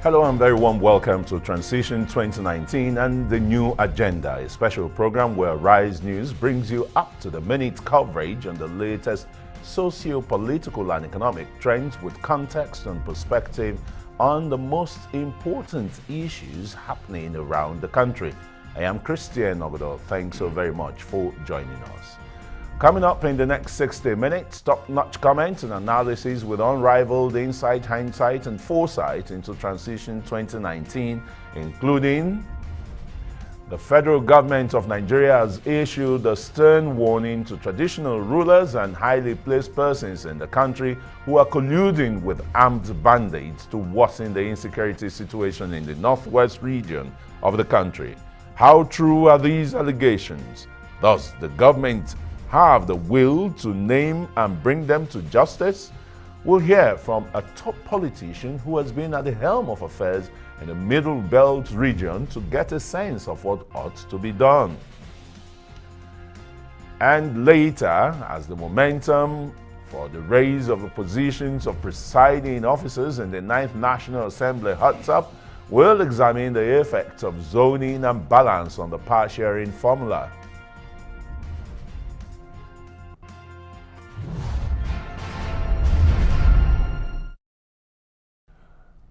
Hello and very warm welcome to Transition 2019 and the New Agenda, a special program where Rise News brings you up-to-the-minute coverage on the latest socio-political and economic trends with context and perspective on the most important issues happening around the country. I am Christian Ogodo. Thanks so very much for joining us. Coming up in the next 60 minutes, top-notch comments and analysis with unrivaled insight, hindsight, and foresight into Transition 2019, including the federal government of Nigeria has issued a stern warning to traditional rulers and highly placed persons in the country who are colluding with armed bandits to worsen the insecurity situation in the northwest region of the country. How true are these allegations? Does the government have the will to name and bring them to justice? We'll hear from a top politician who has been at the helm of affairs in the Middle Belt region to get a sense of what ought to be done. And later, as the momentum for the raise of the positions of presiding officers in the 9th National Assembly heats up, we'll examine the effects of zoning and balance on the power sharing formula.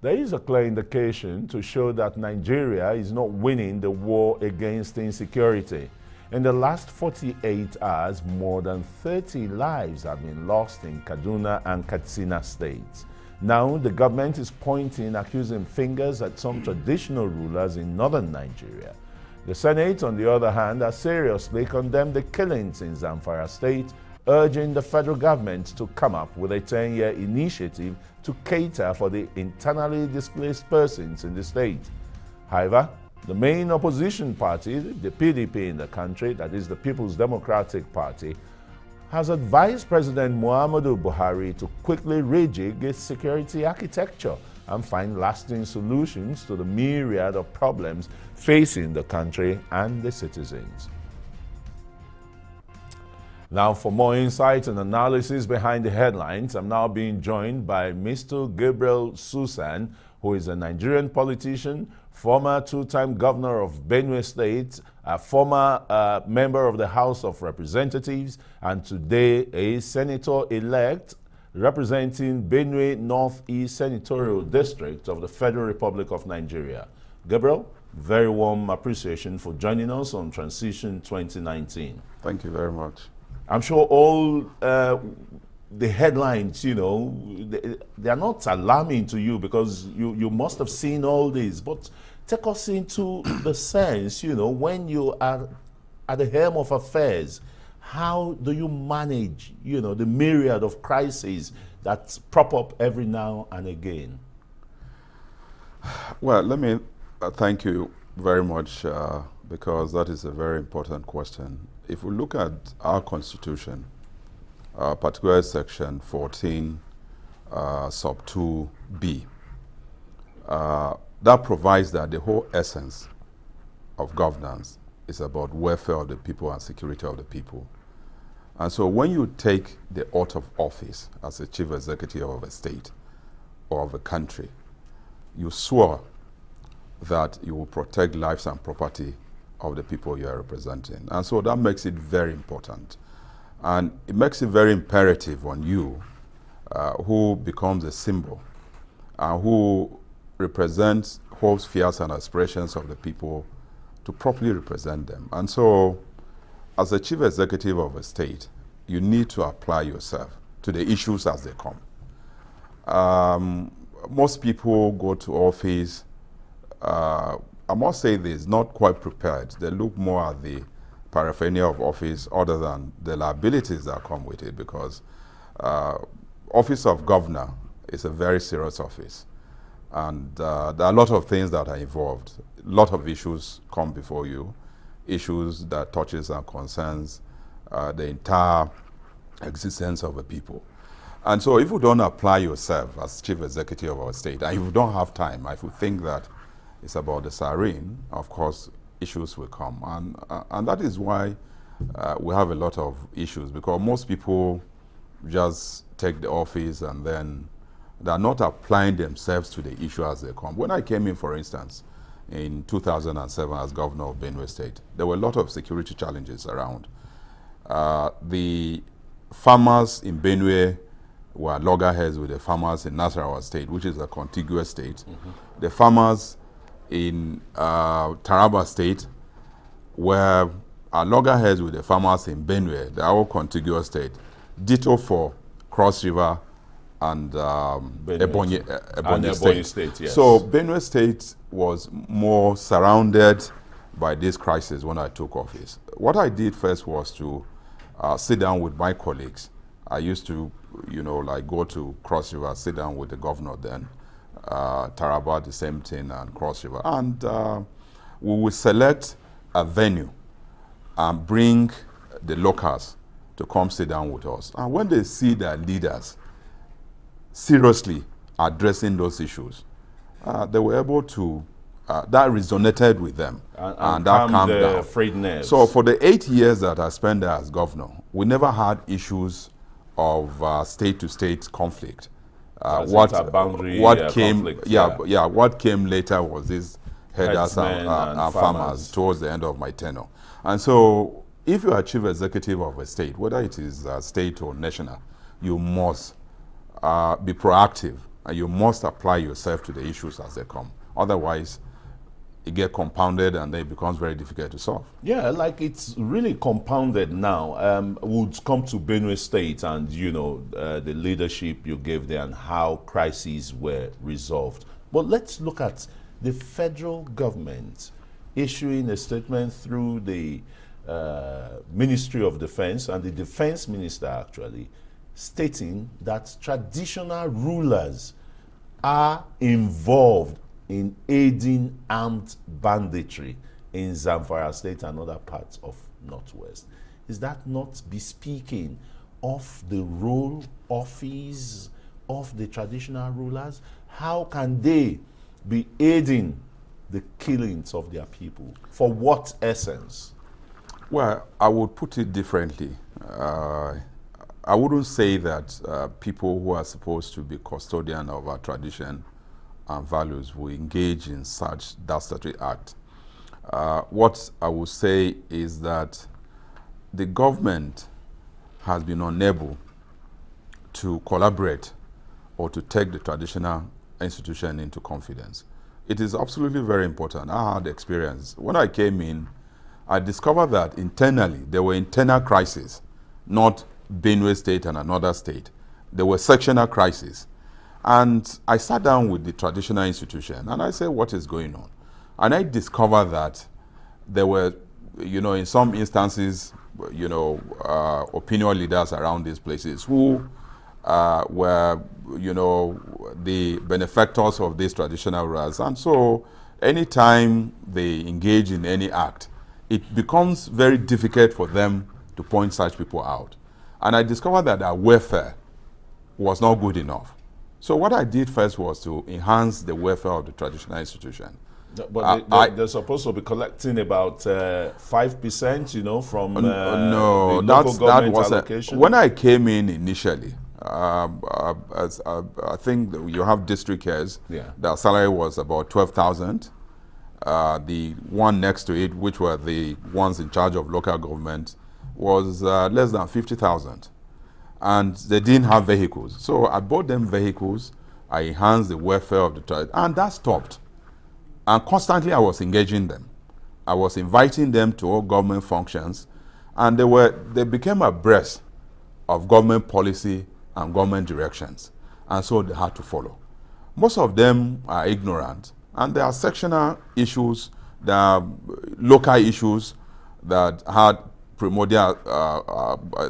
There is a clear indication to show that Nigeria is not winning the war against insecurity. In the last 48 hours, more than 30 lives have been lost in Kaduna and Katsina states. Now, the government is pointing accusing fingers at some traditional rulers in northern Nigeria. The Senate, on the other hand, has seriously condemned the killings in Zamfara state, urging the federal government to come up with a 10-year initiative to cater for the internally displaced persons in the state. However, the main opposition party, the PDP in the country, that is the People's Democratic Party, has advised President Muhammadu Buhari to quickly rejig its security architecture and find lasting solutions to the myriad of problems facing the country and the citizens. Now, for more insight and analysis behind the headlines, I'm now being joined by Mr. Gabriel Suswam, who is a Nigerian politician, former two-time governor of Benue State, a former member of the House of Representatives, and today a senator-elect representing Benue Northeast Senatorial District of the Federal Republic of Nigeria. Gabriel, very warm appreciation for joining us on Transition 2019. Thank you very much. I'm sure all the headlines, you know, they are not alarming to you because you must have seen all this. But take us into the sense, you know, when you are at the helm of affairs, how do you manage, you know, the myriad of crises that prop up every now and again? Well, let me thank you very much because that is a very important question. If we look at our Constitution, particularly Section 14, sub 2b, that provides that the whole essence of governance is about welfare of the people and security of the people. And so when you take the oath of office as a chief executive of a state or of a country, you swore that you will protect lives and property of the people you are representing. And so that makes it very important. And it makes it very imperative on you, who becomes a symbol, who represents hopes, fears, and aspirations of the people, to properly represent them. And so, as a chief executive of a state, you need to apply yourself to the issues as they come. Most people go to office, I must say this, not quite prepared. They look more at the paraphernalia of office other than the liabilities that come with it, because office of governor is a very serious office. And there are a lot of things that are involved. A lot of issues come before you, issues that touches and concerns the entire existence of a people. And so if you don't apply yourself as chief executive of a state, and if you don't have time, if you think that it's about the siren, of course, issues will come. And that is why we have a lot of issues, because most people just take the office and then They are not applying themselves to the issue as they come. When I came in, for instance, in 2007 as governor of Benue State, there were a lot of security challenges around. The farmers in Benue were loggerheads with the farmers in Nasarawa State, which is a contiguous state. The farmers in Taraba State were loggerheads with the farmers in Benue, the whole contiguous state. Ditto for Cross River and Ebonyi State. Yes. So Benue State was more surrounded by this crisis when I took office. What I did first was to sit down with my colleagues. I used to, like go to Cross River, sit down with the governor then, Taraba, the same thing, and Cross River. And we will select a venue and bring the locals to come sit down with us. And when they see their leaders seriously addressing those issues, they were able to, that resonated with them. And that calmed down. Frayed nerves. So for the 8 years that I spent there as governor, we never had issues of state-to-state conflict. What came later was these herders and farmers towards the end of my tenure. And so if you are chief executive of a state, whether it is state or national, you must be proactive and you must apply yourself to the issues as they come. Otherwise, it gets compounded and then it becomes very difficult to solve. Yeah, like it's really compounded now. Would come to Benue State and, the leadership you gave there and how crises were resolved. But let's look at the federal government issuing a statement through the Ministry of Defense and the Defense Minister actually stating that traditional rulers are involved in aiding armed banditry in Zamfara State and other parts of Northwest. Is that not bespeaking of the role, office of the traditional rulers? How can they be aiding the killings of their people? For what essence? Well, I would put it differently. I wouldn't say that people who are supposed to be custodian of our tradition and values will engage in such dastardly act. What I would say is that the government has been unable to collaborate or to take the traditional institution into confidence. It is absolutely very important. I had experience. When I came in, I discovered that internally, there were internal crises, not Benue State and another state. There were sectional crises. And I sat down with the traditional institution and I said, what is going on? And I discovered that there were, in some instances, opinion leaders around these places who were, the benefactors of these traditional rulers. And so anytime they engage in any act, it becomes very difficult for them to point such people out. And I discovered that their welfare was not good enough. So what I did first was to enhance the welfare of the traditional institution. But they're supposed to be collecting about 5%, from the local government allocation. When I came in initially, I think you have district heads. Yeah. Their salary was about 12,000. The one next to it, which were the ones in charge of local government, was less than 50,000. And they didn't have vehicles. So I bought them vehicles, I enhanced the welfare of the tribe, and that stopped. And constantly I was engaging them. I was inviting them to all government functions, and they became abreast of government policy and government directions. And so they had to follow. Most of them are ignorant, and there are sectional issues, there are local issues that had primordial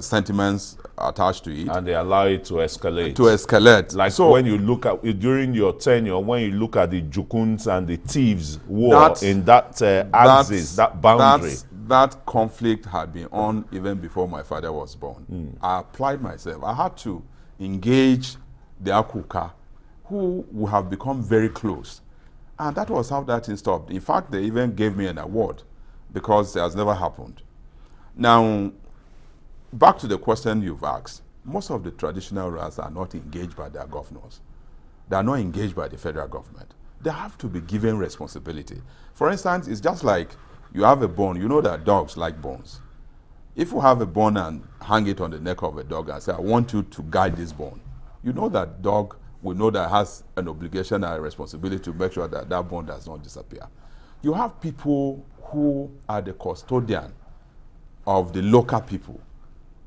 sentiments attached to it. And they allow it to escalate. Like so when you look at, during your tenure, when you look at the Jukuns and the thieves war in that axis, that boundary. That conflict had been on even before my father was born. I applied myself. I had to engage the Akuka, who would have become very close. And that was how that thing stopped. In fact, they even gave me an award because it has never happened. Now, back to the question you've asked. Most of the traditional rulers are not engaged by their governors. that are not engaged by the federal government. They have to be given responsibility. For instance, it's just like you have a bone. You know that dogs like bones. If you have a bone and hang it on the neck of a dog and say, I want you to guide this bone, you know that dog will know that has an obligation and a responsibility to make sure that that bone does not disappear. You have people who are the custodian of the local people,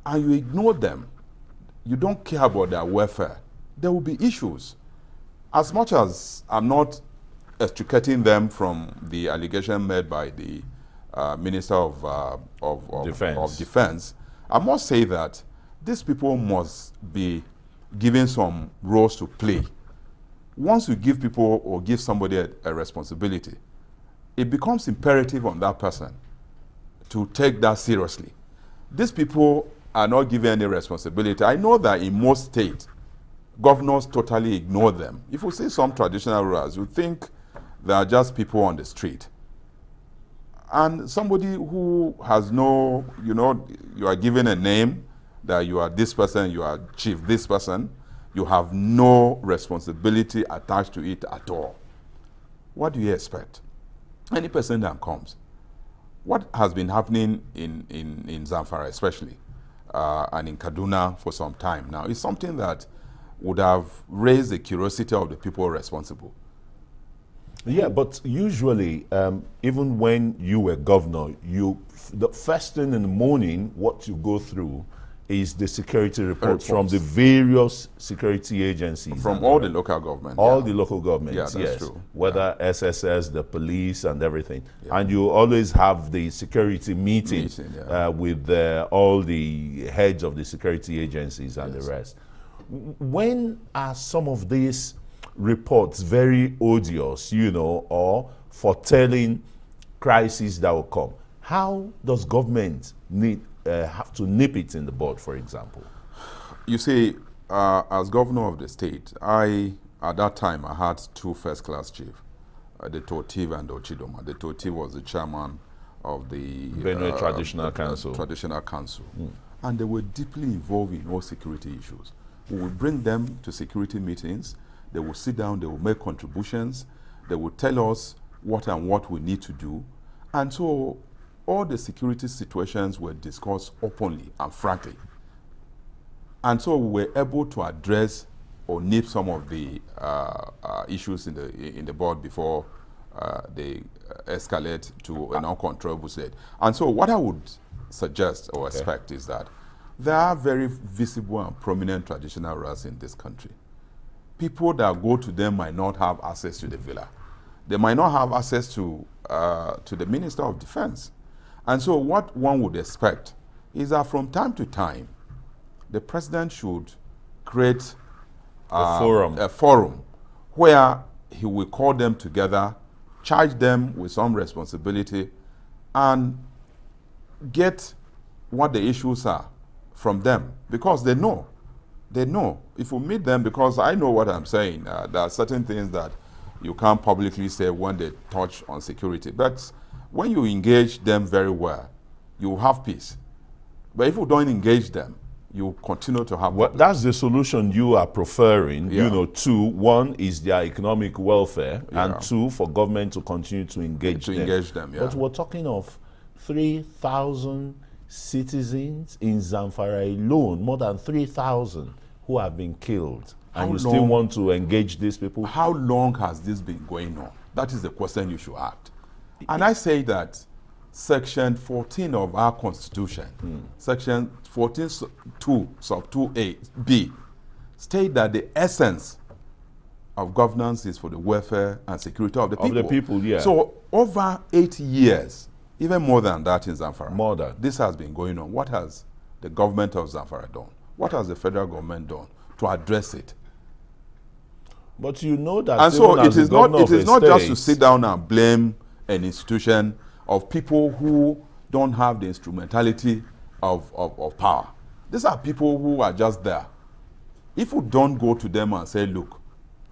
and you ignore them. You don't care about their welfare. There will be issues. As much as I'm not extricating them from the allegation made by the Minister of Defense, I must say that these people must be given some roles to play. Once you give people or give somebody a responsibility, it becomes imperative on that person to take that seriously. These people are not given any responsibility. I know that in most states, governors totally ignore them. If you see some traditional rulers, you think they are just people on the street. And somebody who has no, you are given a name, that you are this person, you are chief this person, you have no responsibility attached to it at all. What do you expect? Any person that comes. What has been happening in Zamfara especially, and in Kaduna for some time now, is something that would have raised the curiosity of the people responsible. Yeah, but usually, even when you were governor, the first thing in the morning, what you go through is the security reports from the various security agencies. From all the local government. All the local governments, yeah, that's yes. True. Whether SSS, the police, and everything. Yeah. And you always have the security meeting with all the heads of the security agencies and the rest. When are some of these reports very odious, or foretelling crises that will come? How does government have to nip it in the bud, for example? You see, as governor of the state, at that time, I had two first-class chiefs, the Totiv and the Ochidoma. The Totiv was the chairman of the Benue Traditional Council. And they were deeply involved in all security issues. We would bring them to security meetings. They will sit down, they will make contributions, they will tell us what we need to do. And so all the security situations were discussed openly and frankly. And so we were able to address or nip some of the issues in the board before they escalate to an uncontrollable state. And so what I would suggest or expect is that there are very visible and prominent traditional rulers in this country. People that go to them might not have access to the villa. They might not have access to the Minister of Defense. And so what one would expect is that from time to time, the president should create a forum where he will call them together, charge them with some responsibility, and get what the issues are from them, because they know. They know. If we meet them, because I know what I'm saying, there are certain things that you can't publicly say when they touch on security. But when you engage them very well, you have peace. But if you don't engage them, you continue to have problems. That's the solution you are preferring. Two, one is their economic welfare, and two, for government to continue to engage them. But we're talking of 3,000 citizens in Zamfara alone, more than 3,000 who have been killed. And you still want to engage these people? How long has this been going on? That is the question you should ask. And I say that Section 14 of our Constitution, Section 14(2) sub 2(a)(b), state that the essence of governance is for the welfare and security of the people. So over 8 years, even more than that in Zamfara, this has been going on. What has the government of Zamfara done? What has the federal government done to address it? But you know that, and so it is not just to sit down and blame an institution of people who don't have the instrumentality of power. These are people who are just there. If you don't go to them and say, look,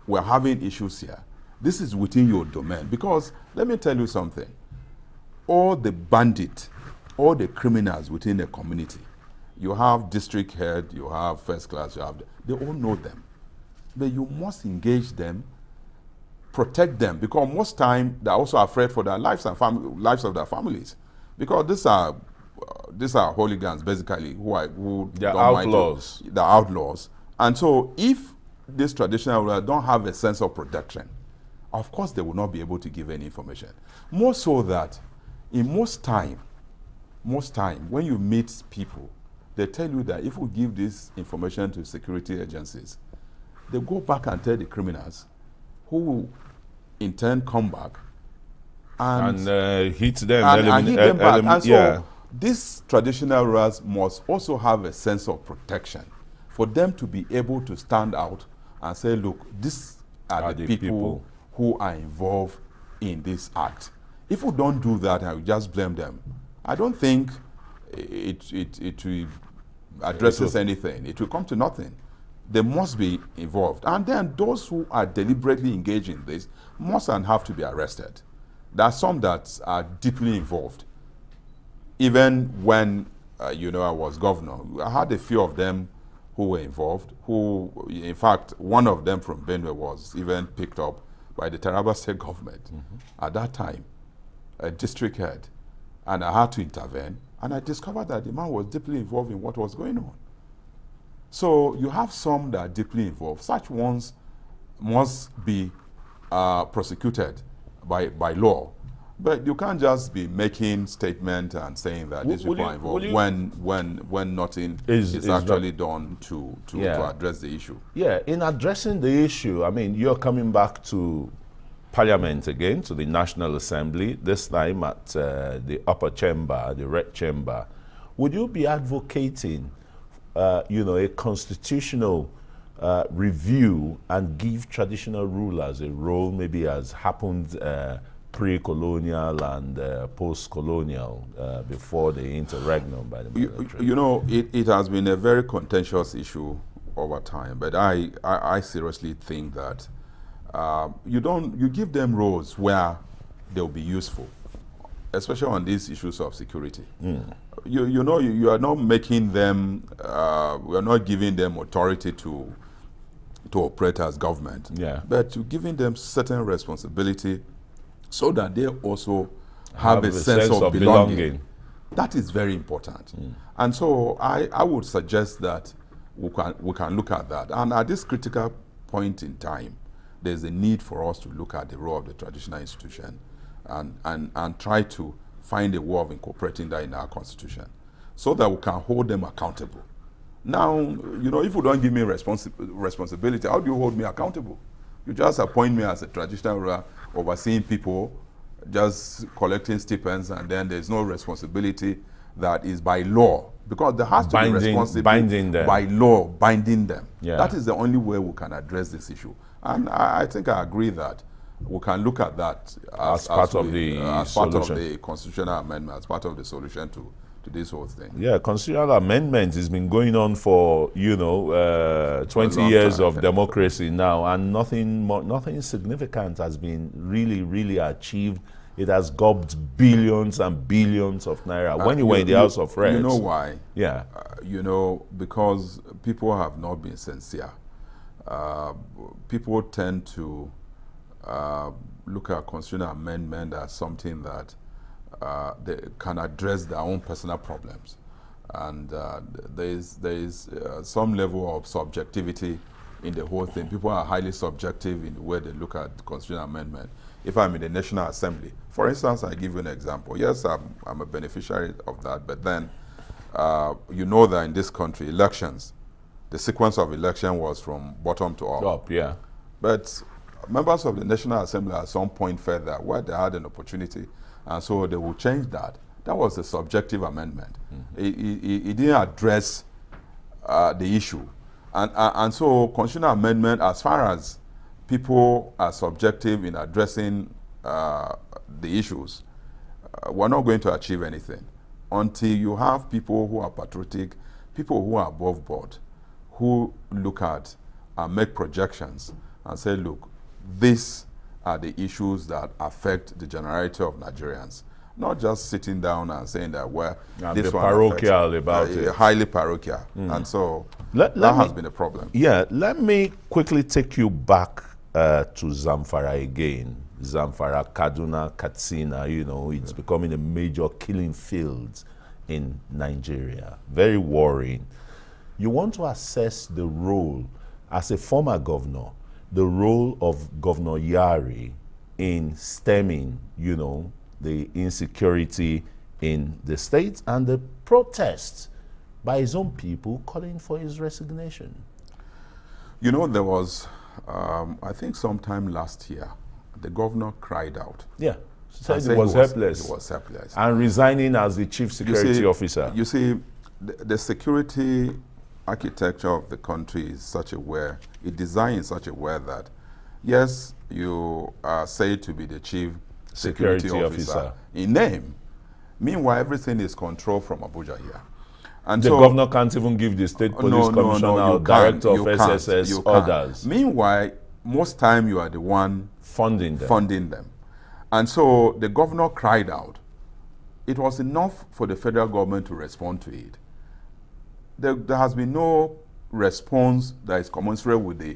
we're having issues here, this is within your domain. Because let me tell you something. All the bandits, all the criminals within the community, you have district head, you have first class, they all know them. but you must engage them, protect them, because most time they're also afraid for their lives and lives of their families, because these are hooligans basically who they're don't mind outlaws. they're outlaws. And so if these traditional rulers don't have a sense of protection, of course they will not be able to give any information. More so that in most time when you meet people, they tell you that if we give this information to security agencies, they go back and tell the criminals, who will in turn come back and hit them, and hit them back. And so yeah. these traditional rulers must also have a sense of protection for them to be able to stand out and say, look, these are the people who are involved in this act. If we don't do that and we just blame them, I don't think it will addresses anything. It will come to nothing. They must be involved. And then those who are deliberately engaged in this must and have to be arrested. There are some that are deeply involved. Even when, I was governor, I had a few of them who were involved, who, in fact, one of them from Benue was even picked up by the Taraba state government at that time, a district head. And I had to intervene. And I discovered that the man was deeply involved in what was going on. So you have some that are deeply involved. Such ones must be prosecuted by law. But you can't just be making statements and saying that these people are involved when nothing is actually done to address the issue. Yeah, in addressing the issue, I mean, you're coming back to Parliament again, to the National Assembly, this time at the upper chamber, the red chamber. Would you be advocating, a constitutional review and give traditional rulers a role, maybe as happened pre-colonial and post-colonial, before the interregnum by the military? It has been a very contentious issue over time, but I seriously think that you give them roles where they'll be useful, especially on these issues of security. You are not making them, we are not giving them authority to operate as government, but you're giving them certain responsibility so that they also have a sense of belonging. That is very important. And so I would suggest that we can look at that. And at this critical point in time, there's a need for us to look at the role of the traditional institution and try to find a way of incorporating that in our constitution so that we can hold them accountable. Now, if you don't give me responsibility, how do you hold me accountable? You just appoint me as a traditional ruler overseeing people, just collecting stipends, and then there's no responsibility that is by law, because there has to be responsibility by law, binding them. That is the only way we can address this issue. And I think I agree that we can look at that as part of the constitutional amendment, as part of the solution to this whole thing. Yeah, constitutional amendment has been going on for 20 years of democracy now, and nothing significant has been really achieved. It has gobbled billions and billions of naira. When you were in the House of Reps, you know why? Yeah, because people have not been sincere. People tend to look at constitutional amendment as something that they can address their own personal problems, and there is some level of subjectivity in the whole thing. People are highly subjective in the way they look at constitutional amendment. If I'm in the National Assembly, for instance, I give you an example. Yes, I'm a beneficiary of that, but then you know that in this country, elections, the sequence of election was from bottom to up. Yeah. But members of the National Assembly at some point felt that where they had an opportunity, and so they will change that. That was a subjective amendment. It didn't address the issue. And so constitutional amendment, as far as people are subjective in addressing the issues, we're not going to achieve anything until you have people who are patriotic, people who are above board, who look at and make projections and say, look, these are the issues that affect the generality of Nigerians. not just sitting down and saying that, well, And this be one parochial affects, about it. highly parochial. And so Let that me- has been a problem. Yeah, let me quickly take you back to Zamfara again. Zamfara, Kaduna, Katsina, it's becoming a major killing field in Nigeria. Very worrying. You want to assess the role, as a former governor, the role of Governor Yari in stemming, the insecurity in the state and the protests by his own people calling for his resignation. There was, I think sometime last year, the governor cried out. Yeah, said and he was helpless. He was helpless. And resigning as the chief security officer. You see, the security architecture of the country is such a way, it's designed in such a way that, yes, you are said to be the chief security officer in name. Meanwhile, everything is controlled from Abuja here. And the so, governor can't even give the state police commissioner or director of SSS orders. Meanwhile, most time you are the one Funding them. And so the governor cried out. It was enough for the federal government to respond to it. There has been no response that is commensurate with the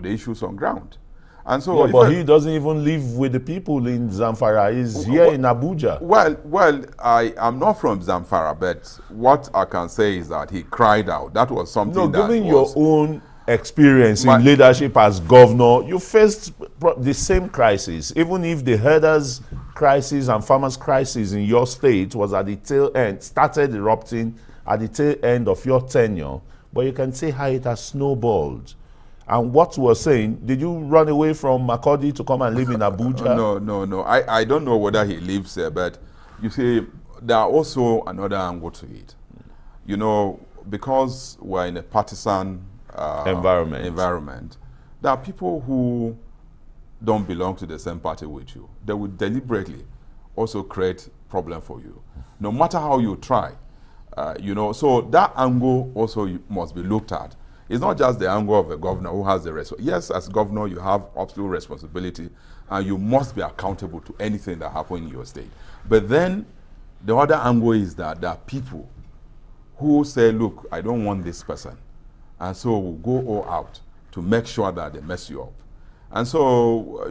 issues on ground. And so, but he doesn't even live with the people in Zamfara. He's here in Abuja. Well, I am not from Zamfara, but what I can say is that he cried out. That was something that given your own experience in leadership as governor, you faced the same crisis. Even if the herders' crisis and farmers' crisis in your state was at the tail end, started erupting at the tail end of your tenure, but you can see how it has snowballed. And what you were saying, did you run away from Makurdi to come and live in Abuja? No. I don't know whether he lives there, but you see, there are also another angle to it. Because we're in a partisan environment, there are people who don't belong to the same party with you. They will deliberately also create problem for you, no matter how you try. So that angle also must be looked at. It's not just the angle of a governor who has the yes, as governor, you have absolute responsibility and you must be accountable to anything that happens in your state. But then the other angle is that there are people who say, look, I don't want this person. And so we'll go all out to make sure that they mess you up. And so,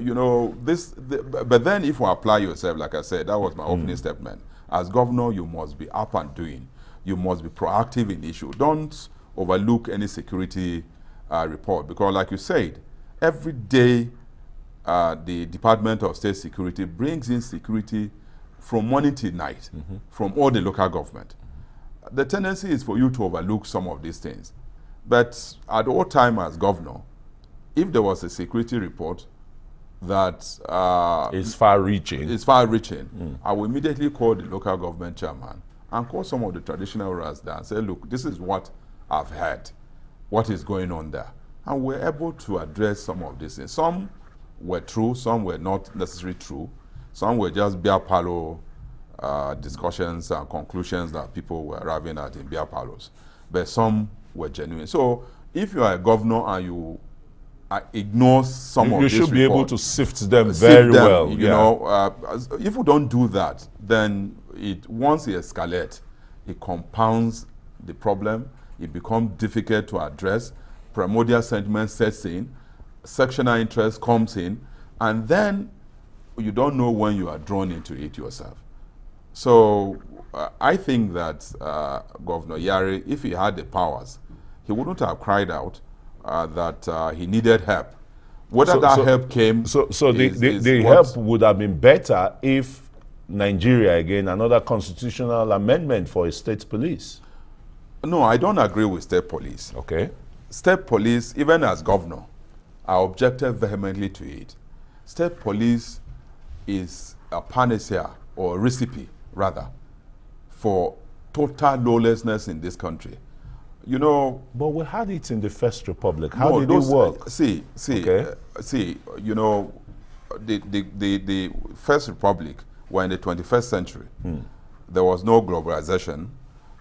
but then if you apply yourself, like I said, that was my opening statement. As governor, you must be up and doing. You must be proactive in issue. Don't overlook any security report, because like you said, every day the Department of State Security brings in security from morning till night from all the local government. The tendency is for you to overlook some of these things. But at all time as governor, if there was a security report that is far-reaching, I will immediately call the local government chairman and call some of the traditional rulers there and say, look, this is what I've heard, what is going on there. And we're able to address some of these things. Some were true, some were not necessarily true. Some were just beer parlor discussions and conclusions that people were arriving at in beer parlors. But some were genuine. So if you are a governor and you ignore some of these you should be able to sift them well. Yeah. If you don't do that, then once it escalates, it compounds the problem. It becomes difficult to address. Primordial sentiment sets in, sectional interest comes in, and then you don't know when you are drawn into it yourself. So I think that Governor Yari, if he had the powers, he wouldn't have cried out that he needed help. Whether help came... the help would have been better if Nigeria, again, another constitutional amendment for a state police. No, I don't agree with state police. Okay. State police, even as governor, I objected vehemently to it. State police is a panacea, or a recipe, rather, for total lawlessness in this country. But we had it in the First Republic. How did it work? The First Republic were in the 21st century. There was no globalization.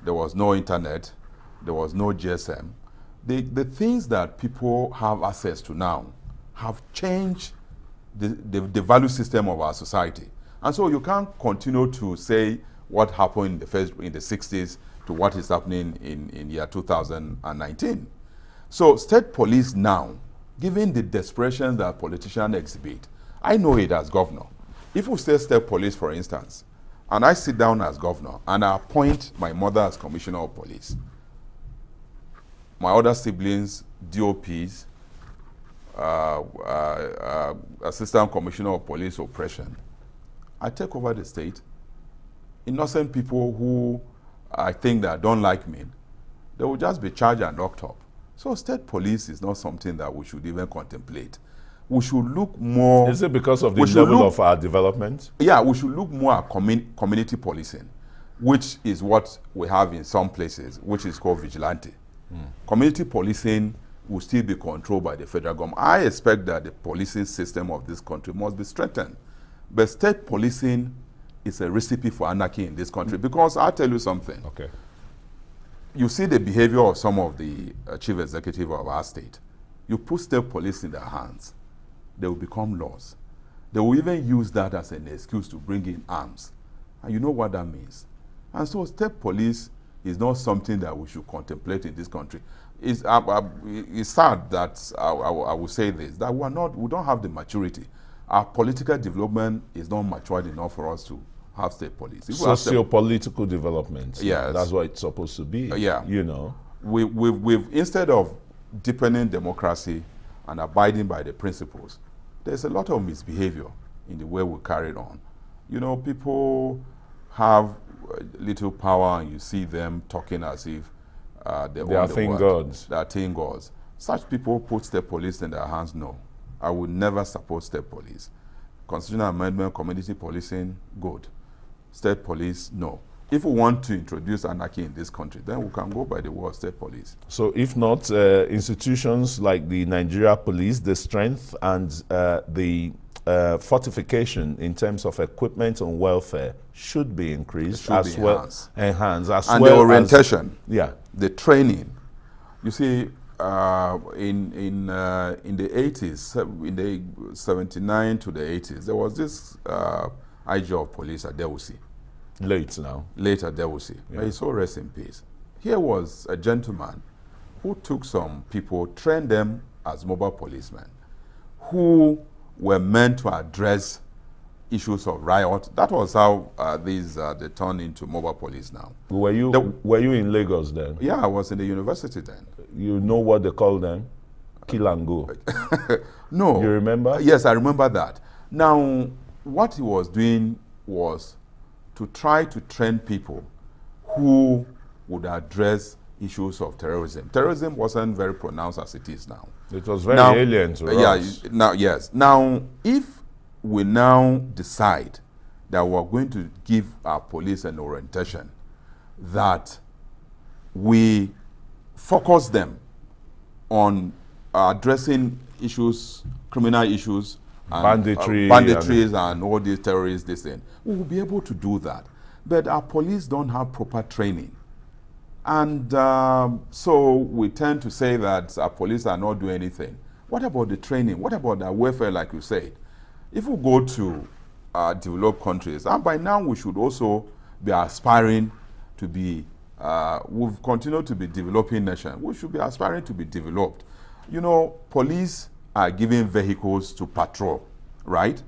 There was no internet. There was no GSM. The things that people have access to now have changed the value system of our society. And so you can't continue to say what happened in the 60s to what is happening in year 2019. So state police now, given the desperation that politicians exhibit, I know it as governor. If we say state police, for instance, and I sit down as governor and I appoint my mother as commissioner of police, my other siblings, DOPs, assistant commissioner of police oppression, I take over the state. Innocent people who I think that don't like me, they will just be charged and locked up. So state police is not something that we should even contemplate. We should look more... Is it because of the level of our development? Yeah, we should look more at community policing, which is what we have in some places, which is called vigilante. Community policing will still be controlled by the federal government. I expect that the policing system of this country must be strengthened. But state policing is a recipe for anarchy in this country, because I'll tell you something. Okay. You see the behavior of some of the chief executive of our state. You put state police in their hands, they will become laws. They will even use that as an excuse to bring in arms. And you know what that means. And so state police is not something that we should contemplate in this country. It's sad that I will say this, that we don't have the maturity. Our political development is not matured enough for us to have state police. Socio-political development. Yes. That's what it's supposed to be. Yeah. You know. We've instead of deepening democracy and abiding by the principles, there's a lot of misbehavior in the way we carry it on. You know, people have little power and you see them talking as if they are thing gods. They are thing gods. Such people put state police in their hands. No, I would never support state police. Constitutional amendment, community policing, good. State police, no. If we want to introduce anarchy in this country, then we can go by the word state police. So if not, institutions like the Nigeria police, the strength and the fortification in terms of equipment and welfare should be increased, enhanced, and the orientation, the training. You see, in the 80s, in the 79 to the 80s, there was this IG of police at Dewusi. Late now. Late at Dewusi. Yeah. May his soul rest in peace. Here was a gentleman who took some people, trained them as mobile policemen, who were meant to address issues of riot. That was how they turned into mobile police now. Were you in Lagos then? Yeah, I was in the university then. You know what they call them? Kill and go. No. You remember? Yes, I remember that. Now, what he was doing was to try to train people who would address issues of terrorism. Terrorism wasn't very pronounced as it is now. It was very alien to us. Yes. Now, if we now decide that we're going to give our police an orientation, that we focus them on addressing issues, criminal issues, and banditries and all these terrorists, this thing, we will be able to do that. But our police don't have proper training. And so we tend to say that our police are not doing anything. What about the training? What about the welfare, like you said? If we go to developed countries, and by now we should also be aspiring to be, we've continued to be developing nation. We should be aspiring to be developed. You know, police are given vehicles to patrol, right?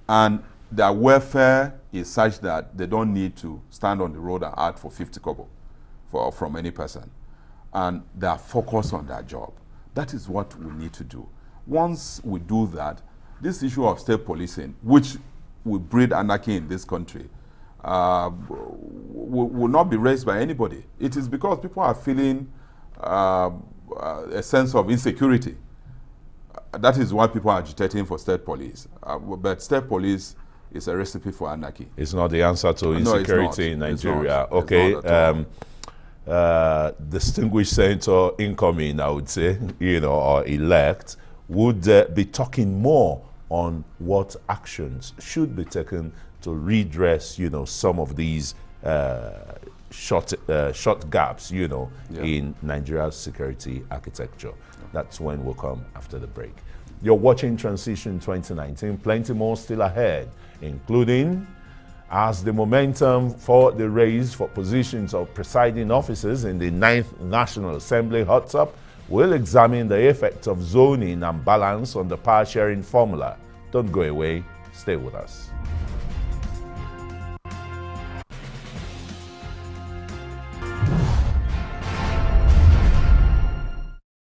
And their welfare is such that they don't need to stand on the road and ask for 50 kobo from any person. And they are focused on their job. That is what we need to do. Once we do that, this issue of state policing, which will breed anarchy in this country, will not be raised by anybody. It is because people are feeling a sense of insecurity. That is why people are agitating for state police. But state police is a recipe for anarchy. It's not the answer to insecurity in Nigeria. Okay. Distinguished senator incoming, I would say, or elect, would be talking more on what actions should be taken to redress, some of these short gaps, in Nigeria's security architecture. That's when we'll come after the break. You're watching Transition 2019, plenty more still ahead, including as the momentum for the race for positions of presiding officers in the 9th National Assembly hots up, we'll examine the effects of zoning and balance on the power sharing formula. Don't go away, stay with us.